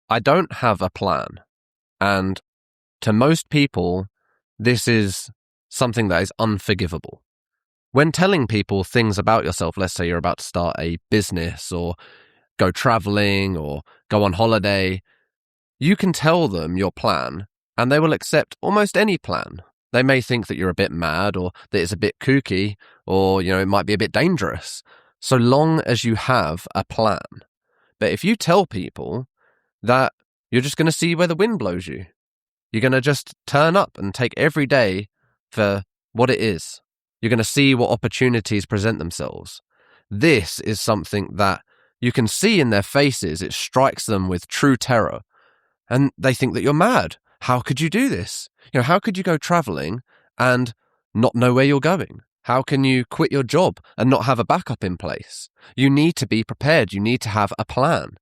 I don't have a plan. And to most people, this is something that is unforgivable. When telling people things about yourself, let's say you're about to start a business or go traveling or go on holiday, you can tell them your plan and they will accept almost any plan. They may think that you're a bit mad or that it's a bit kooky or, it might be a bit dangerous, so long as you have a plan. But if you tell people that you're just going to see where the wind blows you, you're going to just turn up and take every day for what it is. You're going to see what opportunities present themselves. This is something that you can see in their faces. It strikes them with true terror. And they think that you're mad. How could you do this? How could you go traveling and not know where you're going? How can you quit your job and not have a backup in place? You need to be prepared. You need to have a plan.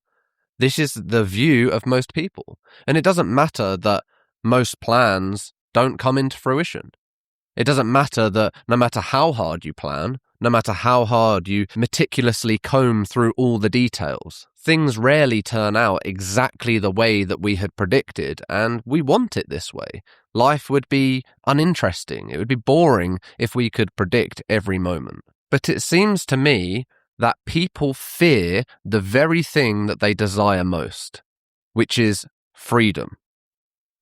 This is the view of most people. And it doesn't matter that most plans don't come into fruition. It doesn't matter that no matter how hard you plan, no matter how hard you meticulously comb through all the details, things rarely turn out exactly the way that we had predicted, and we want it this way. Life would be uninteresting. It would be boring if we could predict every moment. But it seems to me that people fear the very thing that they desire most, which is freedom.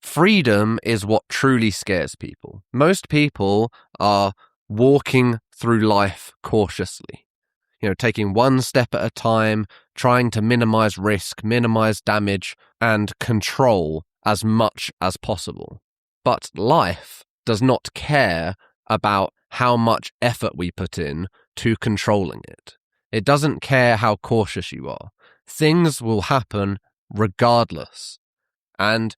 Freedom is what truly scares people. Most people are walking through life cautiously, taking one step at a time, trying to minimize risk, minimize damage, and control as much as possible. But life does not care about how much effort we put in to controlling it. It doesn't care how cautious you are. Things will happen regardless. And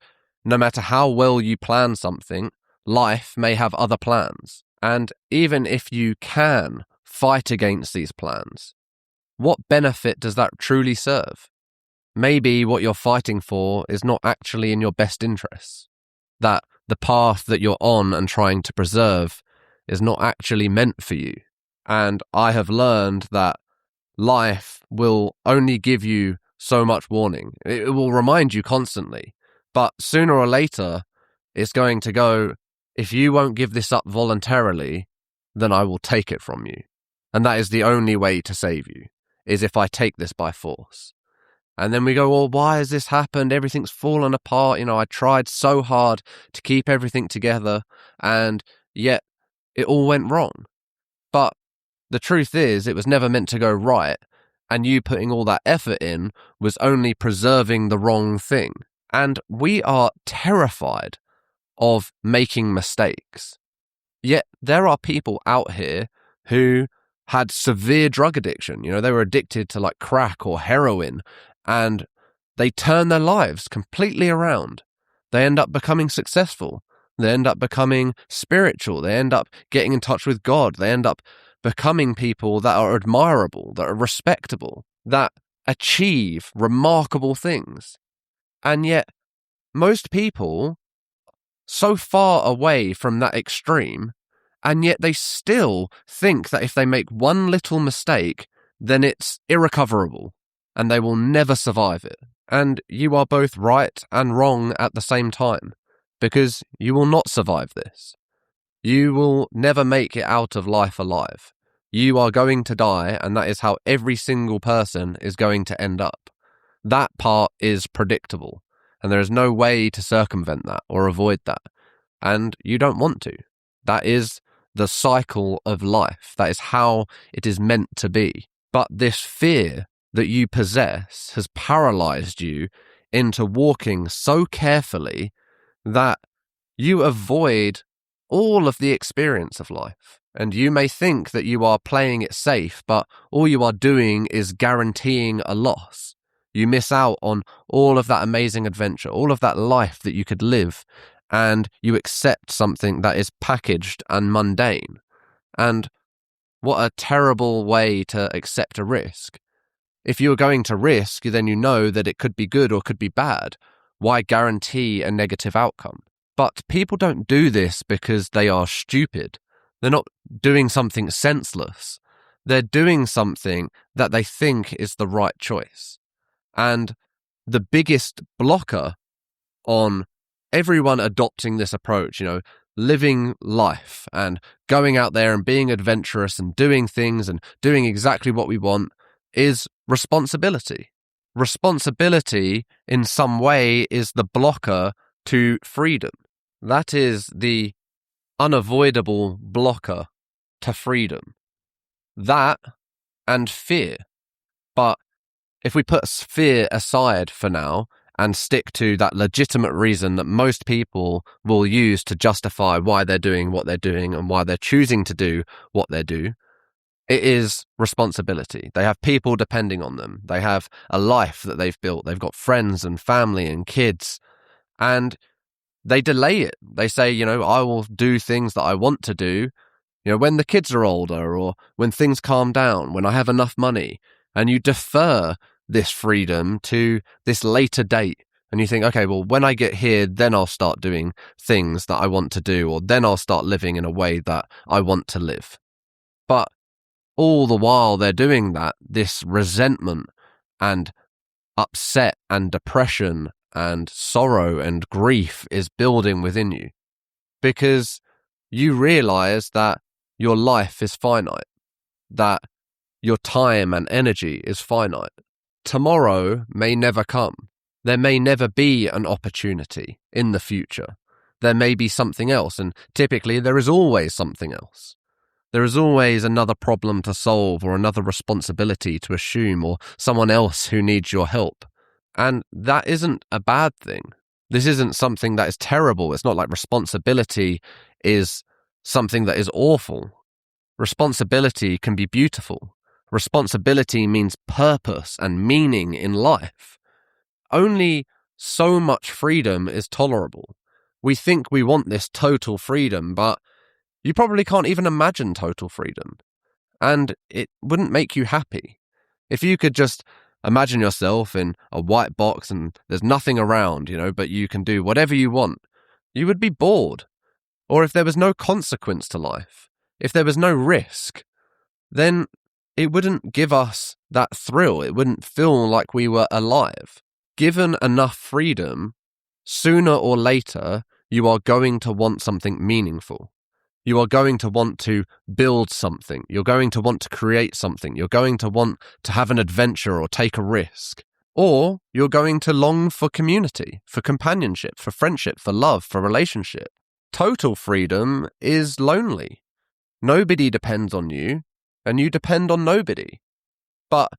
no matter how well you plan something, life may have other plans. And even if you can fight against these plans, what benefit does that truly serve? Maybe what you're fighting for is not actually in your best interests. That the path that you're on and trying to preserve is not actually meant for you. And I have learned that life will only give you so much warning. It will remind you constantly. But sooner or later, it's going to go, if you won't give this up voluntarily, then I will take it from you. And that is the only way to save you, is if I take this by force. And then we go, well, why has this happened? Everything's fallen apart. I tried so hard to keep everything together, and yet it all went wrong. But the truth is, it was never meant to go right, and you putting all that effort in was only preserving the wrong thing. And we are terrified of making mistakes. Yet there are people out here who had severe drug addiction. They were addicted to like crack or heroin, and they turn their lives completely around. They end up becoming successful. They end up becoming spiritual. They end up getting in touch with God. They end up becoming people that are admirable, that are respectable, that achieve remarkable things. And yet, most people so far away from that extreme, and yet they still think that if they make one little mistake, then it's irrecoverable, and they will never survive it. And you are both right and wrong at the same time, because you will not survive this. You will never make it out of life alive. You are going to die, and that is how every single person is going to end up. That part is predictable. And there is no way to circumvent that or avoid that. And you don't want to. That is the cycle of life. That is how it is meant to be. But this fear that you possess has paralyzed you into walking so carefully that you avoid all of the experience of life. And you may think that you are playing it safe, but all you are doing is guaranteeing a loss. You miss out on all of that amazing adventure, all of that life that you could live, and you accept something that is packaged and mundane. And what a terrible way to accept a risk. If you are going to risk, then you know that it could be good or could be bad. Why guarantee a negative outcome? But people don't do this because they are stupid. They're not doing something senseless. They're doing something that they think is the right choice. And the biggest blocker on everyone adopting this approach, living life and going out there and being adventurous and doing things and doing exactly what we want, is responsibility. Responsibility in some way is the blocker to freedom. That is the unavoidable blocker to freedom. That and fear. But if we put fear aside for now and stick to that legitimate reason that most people will use to justify why they're doing what they're doing and why they're choosing to do what they do, it is responsibility. They have people depending on them. They have a life that they've built. They've got friends and family and kids. And they delay it. They say, I will do things that I want to do, when the kids are older or when things calm down, when I have enough money. And you defer this freedom to this later date. And you think, okay, well, when I get here, then I'll start doing things that I want to do, or then I'll start living in a way that I want to live. But all the while they're doing that, this resentment and upset and depression and sorrow and grief is building within you, because you realize that your life is finite, that your time and energy is finite. Tomorrow may never come. There may never be an opportunity in the future. There may be something else, and typically there is always something else. There is always another problem to solve, or another responsibility to assume, or someone else who needs your help. And that isn't a bad thing. This isn't something that is terrible. It's not like responsibility is something that is awful. Responsibility can be beautiful. Responsibility means purpose and meaning in life. Only so much freedom is tolerable. We think we want this total freedom, but you probably can't even imagine total freedom. And it wouldn't make you happy. If you could just imagine yourself in a white box and there's nothing around, but you can do whatever you want, you would be bored. Or if there was no consequence to life, if there was no risk, then it wouldn't give us that thrill. It wouldn't feel like we were alive. Given enough freedom, sooner or later, you are going to want something meaningful. You are going to want to build something. You're going to want to create something. You're going to want to have an adventure or take a risk. Or you're going to long for community, for companionship, for friendship, for love, for relationship. Total freedom is lonely. Nobody depends on you, and you depend on nobody. But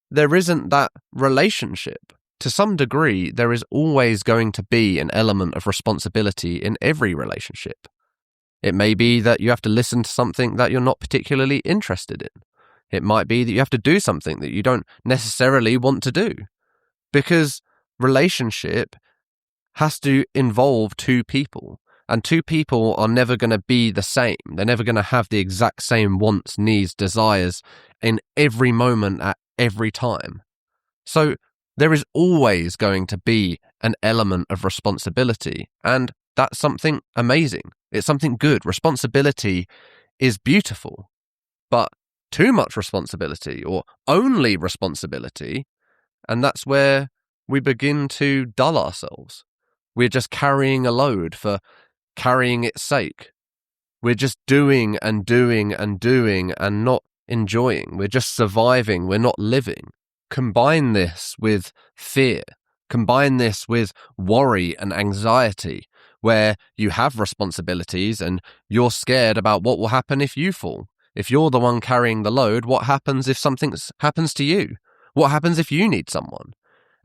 there isn't that relationship. To some degree, there is always going to be an element of responsibility in every relationship. It may be that you have to listen to something that you're not particularly interested in. It might be that you have to do something that you don't necessarily want to do. Because relationship has to involve two people. And two people are never going to be the same. They're never going to have the exact same wants, needs, desires in every moment at every time. So there is always going to be an element of responsibility. And that's something amazing. It's something good. Responsibility is beautiful. But too much responsibility, or only responsibility, and that's where we begin to dull ourselves. We're just carrying a load for carrying its sake. We're just doing and doing and doing and not enjoying. We're just surviving. We're not living. Combine this with fear. Combine this with worry and anxiety, where you have responsibilities and you're scared about what will happen if you fall. If you're the one carrying the load, what happens if something happens to you? What happens if you need someone?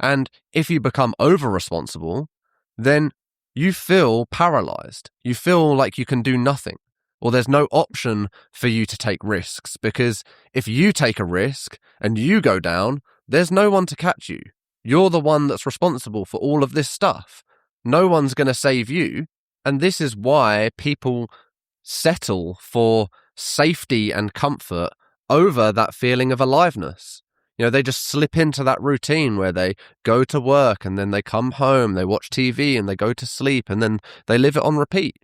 And if you become over-responsible, then you feel paralyzed. You feel like you can do nothing, or there's no option for you to take risks, because if you take a risk and you go down, there's no one to catch you. You're the one that's responsible for all of this stuff. No one's going to save you. And this is why people settle for safety and comfort over that feeling of aliveness. They just slip into that routine where they go to work and then they come home, they watch TV and they go to sleep and then they live it on repeat.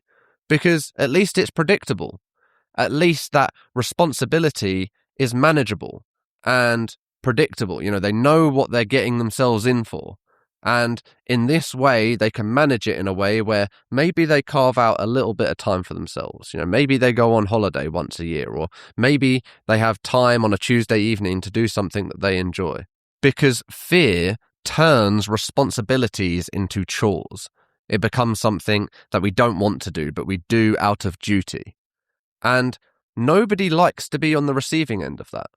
Because at least it's predictable. At least that responsibility is manageable and predictable. They know what they're getting themselves in for. And in this way, they can manage it in a way where maybe they carve out a little bit of time for themselves. Maybe they go on holiday once a year, or maybe they have time on a Tuesday evening to do something that they enjoy. Because fear turns responsibilities into chores. It becomes something that we don't want to do, but we do out of duty. And nobody likes to be on the receiving end of that.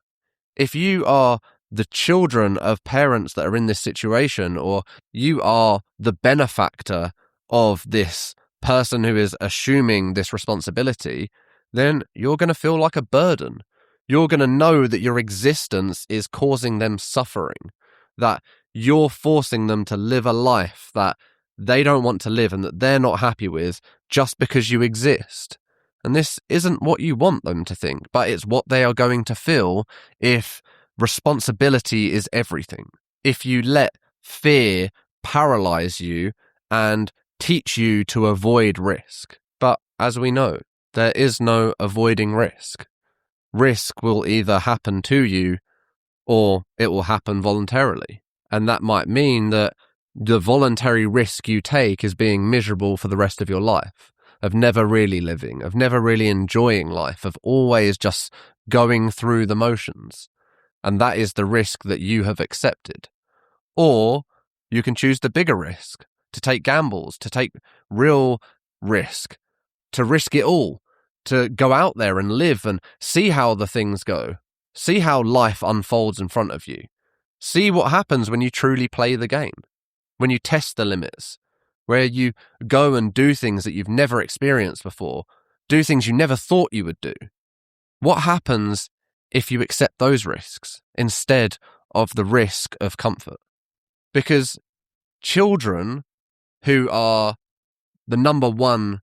If you are the children of parents that are in this situation, or you are the benefactor of this person who is assuming this responsibility, then you're going to feel like a burden. You're going to know that your existence is causing them suffering, that you're forcing them to live a life that they don't want to live and that they're not happy with just because you exist. And this isn't what you want them to think, but it's what they are going to feel if responsibility is everything. If you let fear paralyze you and teach you to avoid risk. But as we know, there is no avoiding risk. Risk will either happen to you or it will happen voluntarily. And that might mean that the voluntary risk you take is being miserable for the rest of your life, of never really living, of never really enjoying life, of always just going through the motions. And that is the risk that you have accepted. Or you can choose the bigger risk, to take gambles, to take real risk, to risk it all, to go out there and live and see how the things go, see how life unfolds in front of you, see what happens when you truly play the game, when you test the limits, where you go and do things that you've never experienced before, do things you never thought you would do. What happens if you accept those risks instead of the risk of comfort? Because children who are the number one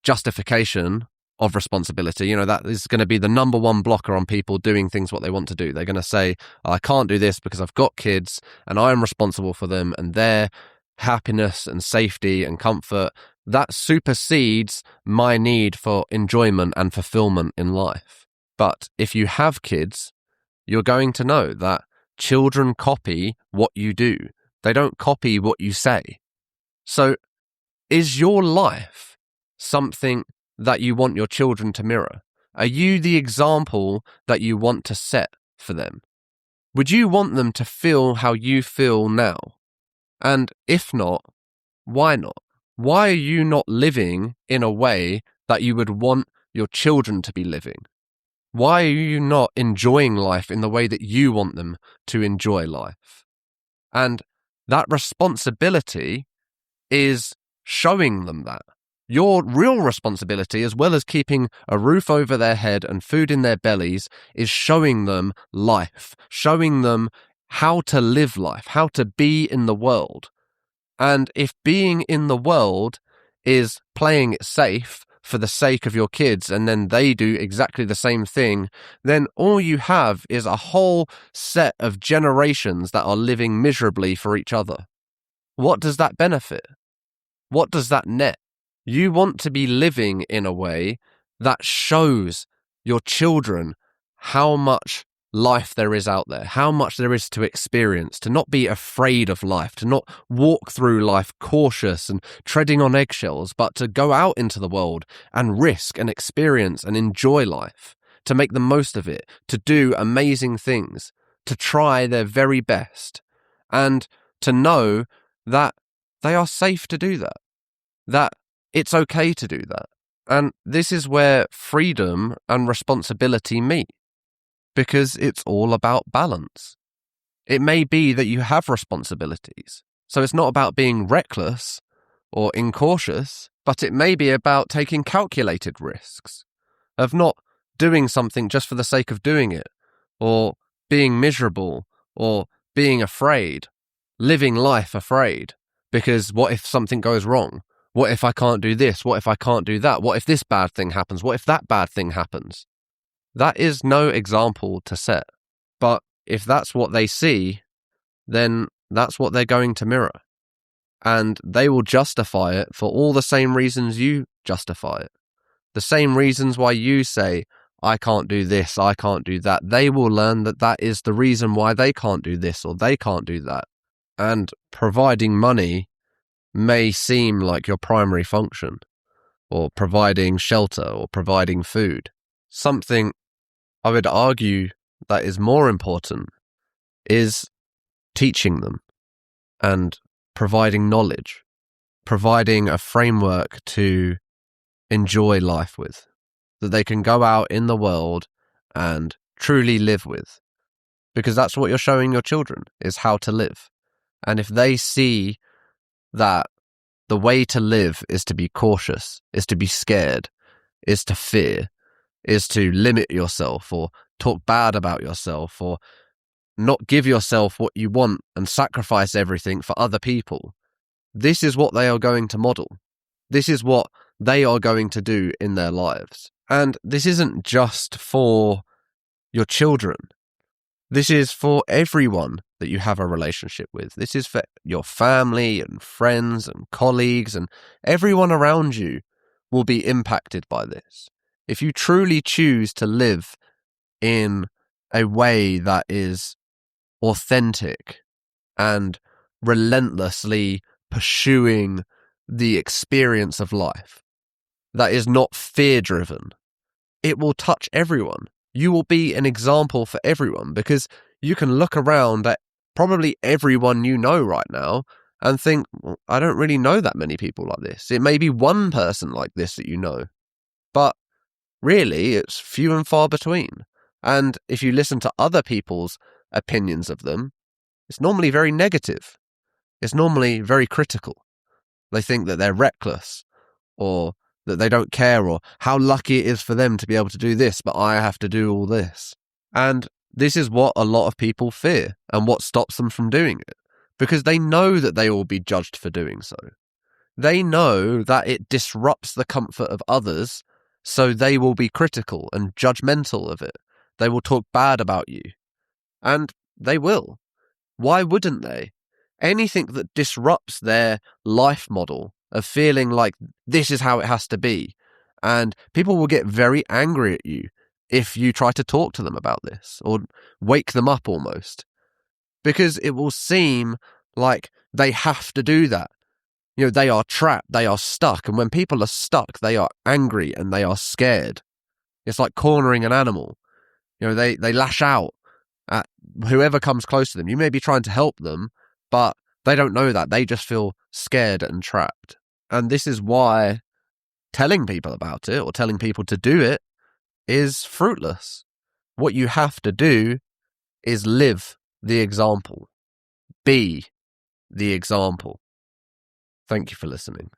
justification of responsibility, that is going to be the number one blocker on people doing things what they want to do. They're going to say, I can't do this because I've got kids and I am responsible for them and their happiness and safety and comfort. That supersedes my need for enjoyment and fulfillment in life. But if you have kids, you're going to know that children copy what you do. They don't copy what you say. So is your life something that you want your children to mirror? Are you the example that you want to set for them? Would you want them to feel how you feel now? And if not, why not? Why are you not living in a way that you would want your children to be living? Why are you not enjoying life in the way that you want them to enjoy life? And that responsibility is showing them that. Your real responsibility, as well as keeping a roof over their head and food in their bellies, is showing them life, showing them how to live life, how to be in the world. And if being in the world is playing it safe for the sake of your kids, and then they do exactly the same thing, then all you have is a whole set of generations that are living miserably for each other. What does that benefit? What does that net? You want to be living in a way that shows your children how much life there is out there, how much there is to experience, to not be afraid of life, to not walk through life cautious and treading on eggshells, but to go out into the world and risk and experience and enjoy life, to make the most of it, to do amazing things, to try their very best, and to know that they are safe to do that, that it's okay to do that. And this is where freedom and responsibility meet, because it's all about balance. It may be that you have responsibilities, so it's not about being reckless or incautious, but it may be about taking calculated risks, of not doing something just for the sake of doing it, or being miserable, or being afraid, living life afraid, because what if something goes wrong? What if I can't do this? What if I can't do that? What if this bad thing happens? What if that bad thing happens? That is no example to set. But if that's what they see, then that's what they're going to mirror. And they will justify it for all the same reasons you justify it. The same reasons why you say, I can't do this, I can't do that. They will learn that that is the reason why they can't do this or they can't do that. And providing money may seem like your primary function, or providing shelter, or providing food. Something I would argue that is more important is teaching them and providing knowledge, providing a framework to enjoy life with, that they can go out in the world and truly live with. Because that's what you're showing your children, is how to live. And if they see that the way to live is to be cautious, is to be scared, is to fear, is to limit yourself or talk bad about yourself or not give yourself what you want and sacrifice everything for other people, this is what they are going to model. This is what they are going to do in their lives. And this isn't just for your children. This is for everyone that you have a relationship with. This is for your family and friends and colleagues, and everyone around you will be impacted by this. If you truly choose to live in a way that is authentic and relentlessly pursuing the experience of life, that is not fear-driven, it will touch everyone. You will be an example for everyone, because you can look around at probably everyone you know right now and think, well, I don't really know that many people like this. It may be one person like this that you know, but really it's few and far between. And if you listen to other people's opinions of them, it's normally very negative. It's normally very critical. They think that they're reckless, or that they don't care, or how lucky it is for them to be able to do this, but I have to do all this. And this is what a lot of people fear, and what stops them from doing it, because they know that they will be judged for doing so. They know that it disrupts the comfort of others, so they will be critical and judgmental of it. They will talk bad about you. And they will. Why wouldn't they? Anything that disrupts their life model of feeling like this is how it has to be. And people will get very angry at you if you try to talk to them about this, or wake them up almost, because it will seem like they have to do that. You know, they are trapped, they are stuck. And when people are stuck, they are angry and they are scared. It's like cornering an animal. You know, they lash out at whoever comes close to them. You may be trying to help them, but they don't know that. They just feel scared and trapped. And this is why telling people about it, or telling people to do it, is fruitless. What you have to do is live the example. Be the example. Thank you for listening.